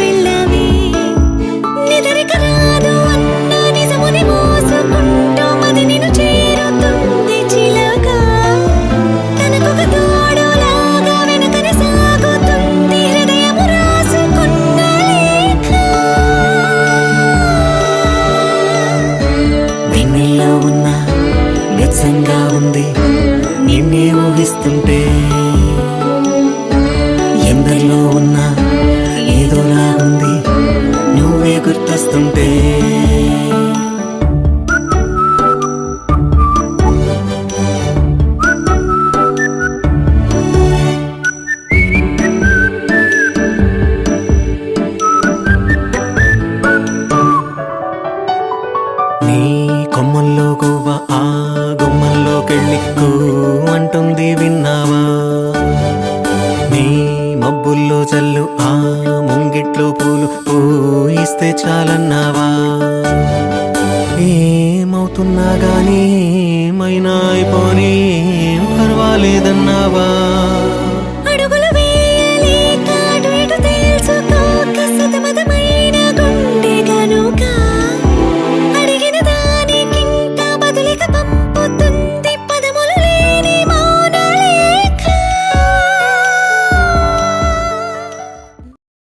వెళ్ళవే నిదరిక రాదు అన్న నిజముని మోసుకుంటూ మది నిన్ను చేరుతుంది చిలక తనకొక తోడులాగా వెనుకనే సాగుతుంది హృదయము రాసుకున్న లేఖ వెన్నెల్లో ఉన్న వెచ్చంగా ఉంది నిన్నే ఊహిస్తుంటే ఎందరిలో ఉన్నా ఏదోలా ఉంది నువ్వే గుర్తొస్తుంటే